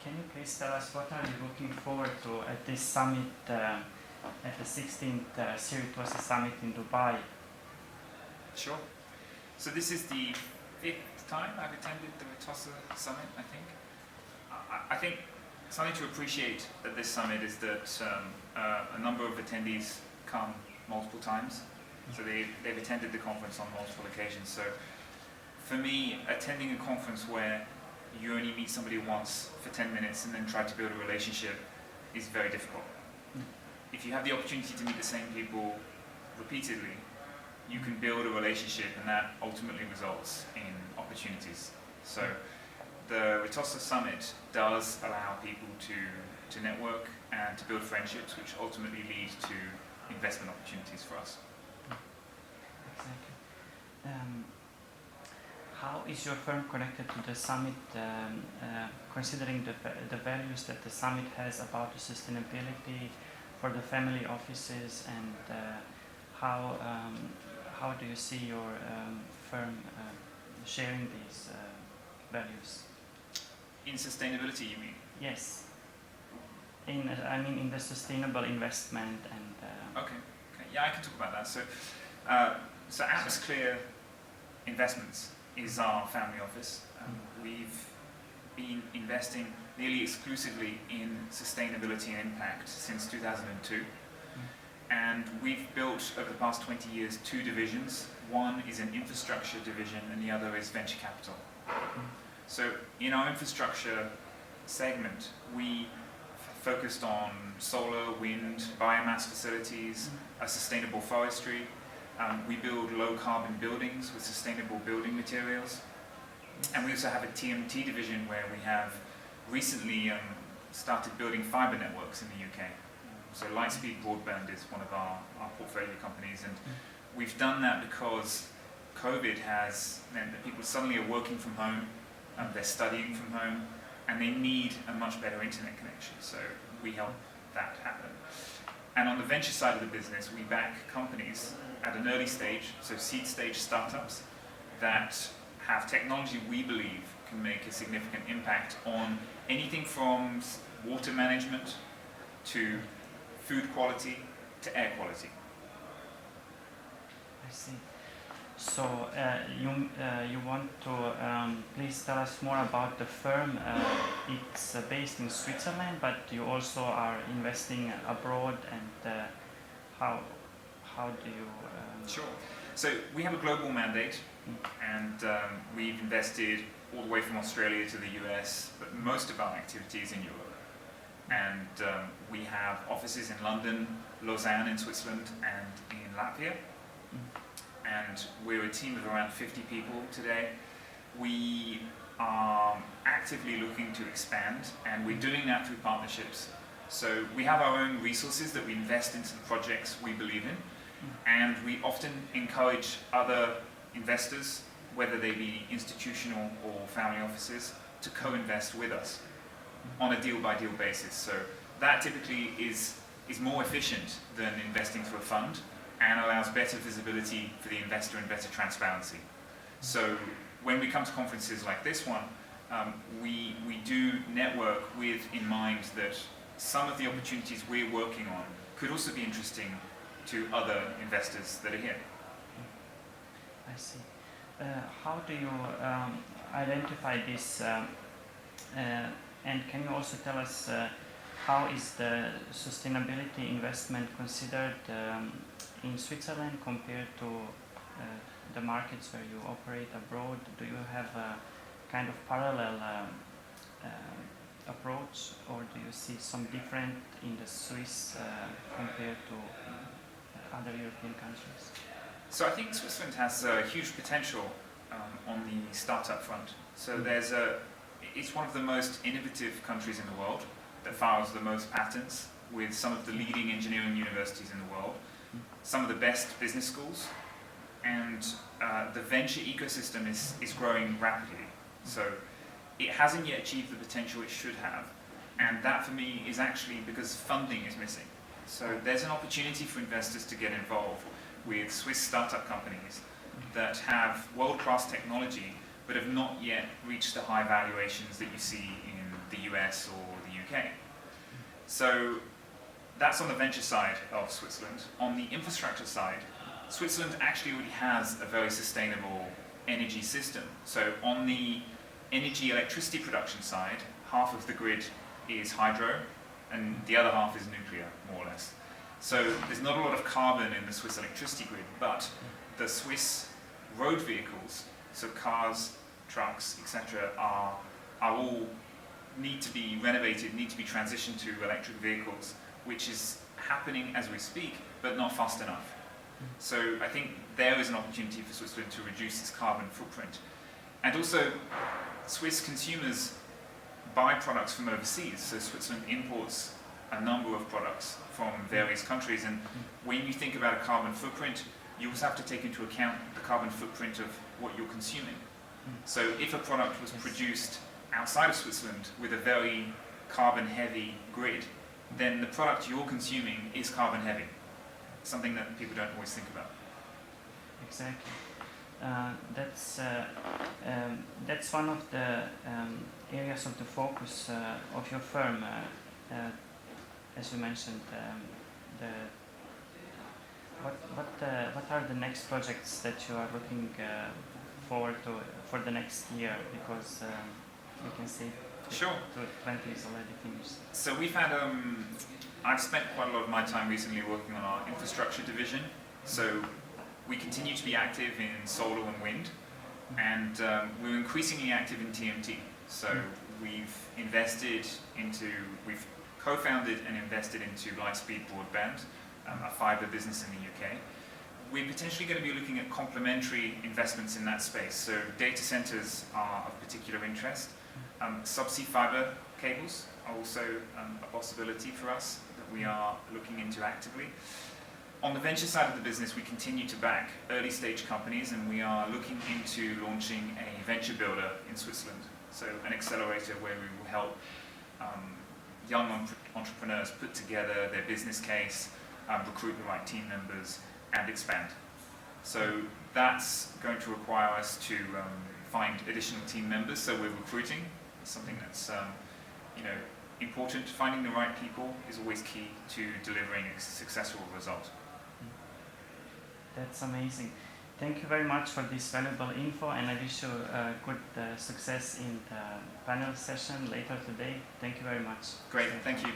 Can you please tell us what are you looking forward to at this summit, at the 16th Sirituosa summit in Dubai? Sure. So this is the 5th time I've attended the Ritossa Summit, I think. I think something to appreciate at this summit is that a number of attendees come multiple times. So they've attended the conference on multiple occasions. So for me, attending a conference where you only meet somebody once for 10 minutes and then try to build a relationship is very difficult. If you have the opportunity to meet the same people repeatedly, you can build a relationship, and that ultimately results in opportunities. So the Ritossa Summit does allow people to network and to build friendships, which ultimately lead to investment opportunities for us. Exactly. How is your firm connected to the summit, considering the values that the summit has about the sustainability for the family offices, and how do you see your firm sharing these values? In sustainability, you mean? Yes. In the sustainable investment and. Okay. Yeah, I can talk about that. So Atmosphere Investments is our family office. We've been investing nearly exclusively in sustainability and impact since 2002. And we've built, over the past 20 years, 2 divisions. One is an infrastructure division and the other is venture capital. So in our infrastructure segment, we focused on solar, wind, biomass facilities, sustainable forestry. We build low-carbon buildings with sustainable building materials. And we also have a TMT division where we have recently started building fibre networks in the UK. So Lightspeed Broadband is one of our portfolio companies, and we've done that because COVID has meant that people suddenly are working from home, they're studying from home, and they need a much better internet connection. So we help that happen. And on the venture side of the business, we back companies at an early stage, so seed stage startups, that have technology we believe can make a significant impact on anything from water management to food quality to air quality. I see. So you want to please tell us more about the firm. It's based in Switzerland, but you also are investing abroad, and how do you? Sure. So we have a global mandate, and we've invested all the way from Australia to the US, but most of our activity is in Europe. And we have offices in London, Lausanne in Switzerland, and in Latvia. And we're a team of around 50 people today. We are actively looking to expand, and we're doing that through partnerships. So we have our own resources that we invest into the projects we believe in, and we often encourage other investors, whether they be institutional or family offices, to co-invest with us on a deal-by-deal basis. So that typically is more efficient than investing through a fund, and allows better visibility for the investor and better transparency. So when we come to conferences like this one, we do network with in mind that some of the opportunities we're working on could also be interesting to other investors that are here. I see. How do you identify this, and can you also tell us how is the sustainability investment considered in Switzerland compared to the markets where you operate abroad? Do you have a kind of parallel approach, or do you see some different in the Swiss compared to other European countries? So I think Switzerland has a huge potential on the startup front. So it's one of the most innovative countries in the world that files the most patents, with some of the leading engineering universities in the world, some of the best business schools, and the venture ecosystem is growing rapidly. So it hasn't yet achieved the potential it should have, and that for me is actually because funding is missing. So there's an opportunity for investors to get involved with Swiss startup companies that have world-class technology but have not yet reached the high valuations that you see in the US or the UK. So that's on the venture side of Switzerland. On the infrastructure side, Switzerland actually already has a very sustainable energy system. So on the energy electricity production side, half of the grid is hydro and the other half is nuclear, more or less. So there's not a lot of carbon in the Swiss electricity grid, but the Swiss road vehicles, so cars, trucks, etc., are all need to be renovated, need to be transitioned to electric vehicles, which is happening as we speak, but not fast enough. So I think there is an opportunity for Switzerland to reduce its carbon footprint. And also, Swiss consumers buy products from overseas, so Switzerland imports a number of products from various countries, and when you think about a carbon footprint, you also have to take into account the carbon footprint of what you're consuming. So if a product was produced outside of Switzerland with a very carbon-heavy grid, then the product you're consuming is carbon-heavy, something that people don't always think about. Exactly. That's one of the areas of the focus of your firm, as you mentioned. What are the next projects that you are looking forward to for the next year? Because we can see Sure. 20 is already finished. So we've had, I've spent quite a lot of my time recently working on our infrastructure division. So we continue to be active in solar and wind, and we're increasingly active in TMT. So we've co-founded and invested into Lightspeed Broadband, a fibre business in the UK. We're potentially going to be looking at complementary investments in that space. So data centres are of particular interest. Subsea fibre cables are also a possibility for us that we are looking into actively. On the venture side of the business, we continue to back early stage companies, and we are looking into launching a venture builder in Switzerland. So an accelerator where we will help young entrepreneurs put together their business case, recruit the right team members, and expand. So that's going to require us to find additional team members. So we're recruiting. It's something that's important. Finding the right people is always key to delivering a successful result. That's amazing. Thank you very much for this valuable info, and I wish you good success in the panel session later today. Thank you very much. Great, thank you.